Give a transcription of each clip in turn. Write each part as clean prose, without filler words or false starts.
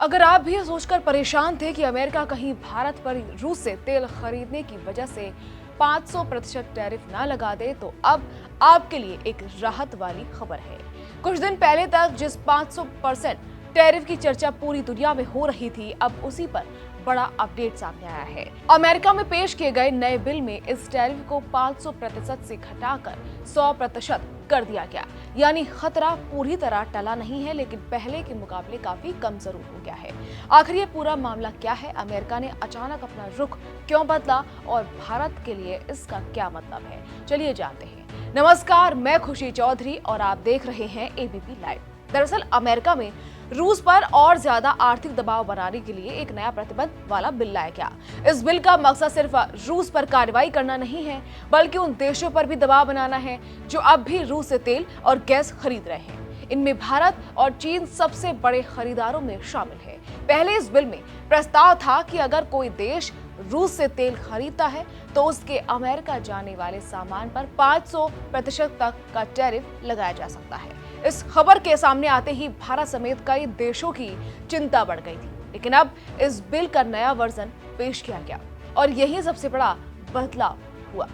अगर आप भी ये सोचकर परेशान थे कि अमेरिका कहीं भारत पर रूस से तेल खरीदने की वजह से 500% टैरिफ ना लगा दे, तो अब आपके लिए एक राहत वाली खबर है। कुछ दिन पहले तक जिस 500% टैरिफ की चर्चा पूरी दुनिया में हो रही थी, अब उसी पर बड़ा अपडेट सामने आया है। अमेरिका में पेश किए गए नए बिल में इस टैरिफ को 500% से घटाकर 100% कर दिया गया। यानी खतरा पूरी तरह टला नहीं है, लेकिन पहले के मुकाबले काफी कम जरूर हो गया है। आखिर ये पूरा मामला क्या है, अमेरिका ने अचानक अपना रुख क्यों बदला और भारत के लिए इसका क्या मतलब है, चलिए जानते हैं। नमस्कार, मैं खुशी चौधरी और आप देख रहे हैं एबीपी लाइव। दरअसल अमेरिका में रूस पर और ज्यादा आर्थिक दबाव बनाने के लिए एक नया प्रतिबंध वाला बिल लाया गया। इस बिल का मकसद सिर्फ रूस पर कार्रवाई करना नहीं है, बल्कि उन देशों पर भी दबाव बनाना है जो अब भी रूस से तेल और गैस खरीद रहे हैं। इनमें भारत और चीन सबसे बड़े खरीदारों में शामिल है। पहले इस बिल में प्रस्ताव था कि अगर कोई देश रूस से तेल खरीदता है तो उसके अमेरिका जाने वाले सामान पर 500% तक का टैरिफ लगाया जा सकता है। इस खबर के सामने आते ही भारत समेत कई देशों की चिंता बढ़ गई थी, लेकिन अब इस बिल का नया वर्जन पेश किया गया और यही सबसे बड़ा बदलाव हुआ।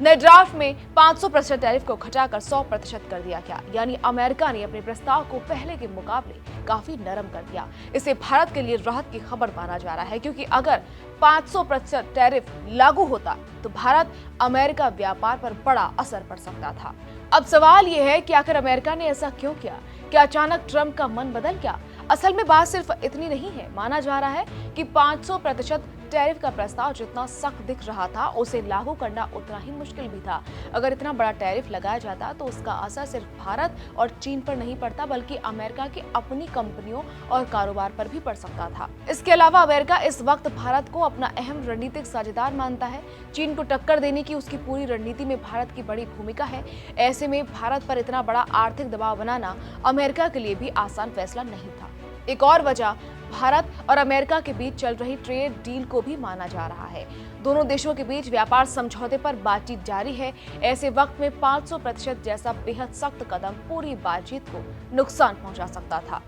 नए ड्राफ्ट में 500% टैरिफ को घटाकर 100% कर दिया गया। यानी अमेरिका ने अपने प्रस्ताव को पहले के मुकाबले काफी नरम कर दिया। इसे भारत के लिए राहत की खबर माना जा रहा है, क्योंकि अगर 500% टैरिफ लागू होता तो भारत अमेरिका व्यापार पर बड़ा असर पड़ सकता था। अब सवाल यह है कि आखिर अमेरिका ने ऐसा क्यों किया? क्या अचानक ट्रंप का मन बदल गया? असल में बात सिर्फ इतनी नहीं है। माना जा रहा है कि 500% टैरिफ का प्रस्ताव जितना सख्त दिख रहा था, उसे लागू करना उतना ही मुश्किल भी था। अगर इतना बड़ा टैरिफ लगाया जाता तो उसका असर सिर्फ भारत और चीन पर नहीं पड़ता, बल्कि अमेरिका की अपनी कंपनियों और कारोबार पर भी पड़ सकता था। इसके अलावा अमेरिका इस वक्त भारत को अपना अहम रणनीतिक साझेदार मानता है। चीन को टक्कर देने की उसकी पूरी रणनीति में भारत की बड़ी भूमिका है। ऐसे में भारत पर इतना बड़ा आर्थिक दबाव बनाना अमेरिका के लिए भी आसान फैसला नहीं था। एक और वजह भारत और अमेरिका के बीच चल रही ट्रेड डील को भी माना जा रहा है। दोनों देशों के बीच व्यापार समझौते पर बातचीत जारी है। ऐसे वक्त में 500% जैसा बेहद सख्त कदम पूरी बातचीत को नुकसान पहुंचा सकता था।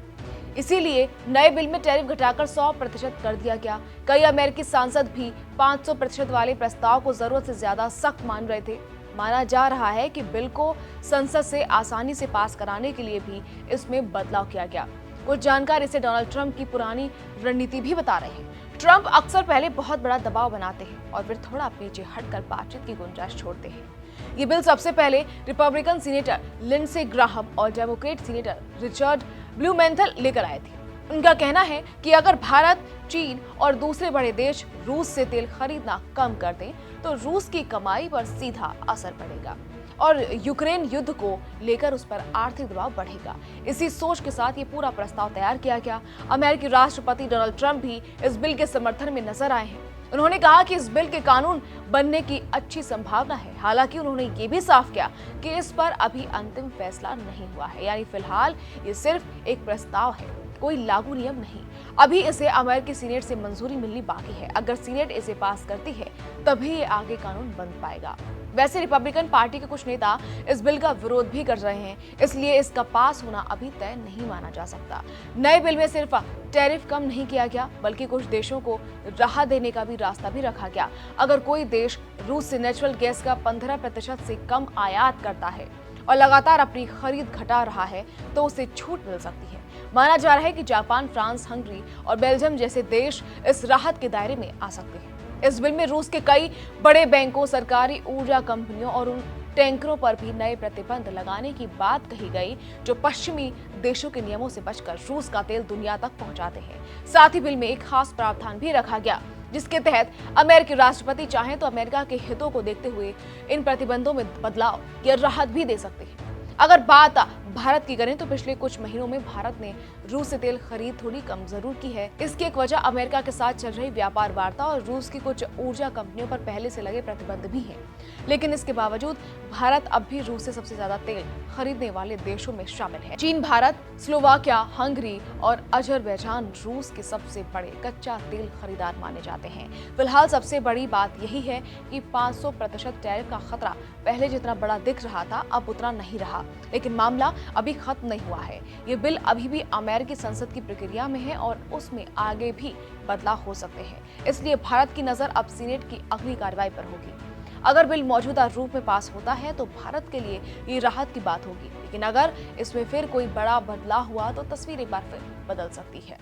इसीलिए नए बिल में टैरिफ घटाकर 100% कर दिया गया। कई अमेरिकी सांसद भी 500% वाले प्रस्ताव को जरूरत से ज्यादा सख्त मान रहे थे। माना जा रहा है कि बिल को संसद से आसानी से पास कराने के लिए भी इसमें बदलाव किया गया। कुछ जानकार इसे डोनाल्ड ट्रंप की पुरानी रणनीति भी बता रहे हैं। ट्रंप अक्सर पहले बहुत बड़ा दबाव बनाते हैं और फिर थोड़ा पीछे हटकर बातचीत की गुंजाइश छोड़ते हैं। ये बिल सबसे पहले रिपब्लिकन सीनेटर लिंडसे ग्राहम और डेमोक्रेट सीनेटर रिचर्ड ब्लूमेंथल लेकर आए थे। उनका कहना है कि अगर भारत, चीन और दूसरे बड़े देश रूस से तेल खरीदना कम कर दें तो रूस की कमाई पर सीधा असर पड़ेगा और यूक्रेन युद्ध को लेकर उस पर आर्थिक दबाव बढ़ेगा। इसी सोच के साथ ये पूरा प्रस्ताव तैयार किया गया। अमेरिकी राष्ट्रपति डोनाल्ड ट्रंप भी इस बिल के समर्थन में नजर आए हैं। उन्होंने कहा कि इस बिल के कानून बनने की अच्छी संभावना है। हालांकि उन्होंने ये भी साफ किया कि इस पर अभी अंतिम फैसला नहीं हुआ है। यानी फिलहाल ये सिर्फ एक प्रस्ताव है, कोई लागू नियम नहीं। अभी इसे अमेरिकी सीनेट से मंजूरी मिलनी बाकी है। अगर सीनेट इसे पास करती है तभी ये आगे कानून बन पाएगा। वैसे रिपब्लिकन पार्टी के कुछ नेता इस बिल का विरोध भी कर रहे हैं, इसलिए इसका पास होना अभी तय नहीं माना जा सकता। नए बिल में सिर्फ टैरिफ कम नहीं किया गया, बल्कि कुछ देशों को राहत देने का भी रास्ता भी रखा गया। अगर कोई देश रूस से नेचुरल गैस का 15% से कम आयात करता है और लगातार अपनी खरीद घटा रहा है तो उसे छूट मिल सकती है। माना जा रहा है कि जापान, फ्रांस, हंगरी और बेल्जियम जैसे देश इस राहत के दायरे में आ सकते हैं। इस बिल में रूस के कई बड़े बैंकों, सरकारी ऊर्जा कंपनियों और उन टैंकरों पर भी नए प्रतिबंध लगाने की बात कही गई जो पश्चिमी देशों के नियमों से बचकर रूस का तेल दुनिया तक पहुंचाते हैं। साथ ही बिल में एक खास प्रावधान भी रखा गया जिसके तहत अमेरिकी राष्ट्रपति चाहें तो अमेरिका के हितों को देखते हुए इन प्रतिबंधों में बदलाव या राहत भी दे सकते हैं। अगर बात भारत की करें तो पिछले कुछ महीनों में भारत ने रूस से तेल खरीद थोड़ी कम जरूर की है। इसकी एक वजह अमेरिका के साथ चल रही व्यापार वार्ता और रूस की कुछ ऊर्जा कंपनियों पर पहले से लगे प्रतिबंध भी हैं। लेकिन इसके बावजूद भारत अब भी रूस से सबसे ज्यादा तेल खरीदने वाले देशों में शामिल है। चीन, भारत, स्लोवाकिया, हंगरी और अजरबैजान रूस के सबसे बड़े कच्चा तेल खरीदार माने जाते हैं। फिलहाल सबसे बड़ी बात यही है कि 500% टैरिफ का खतरा पहले जितना बड़ा दिख रहा था अब उतना नहीं रहा, लेकिन मामला अभी खत्म नहीं हुआ है। ये बिल अभी भी अमेरिकी संसद की प्रक्रिया में है और उसमें आगे भी बदलाव हो सकते हैं। इसलिए भारत की नजर अब सीनेट की अगली कार्रवाई पर होगी। अगर बिल मौजूदा रूप में पास होता है तो भारत के लिए ये राहत की बात होगी, लेकिन अगर इसमें फिर कोई बड़ा बदलाव हुआ तो तस्वीर एक बार फिर बदल सकती है।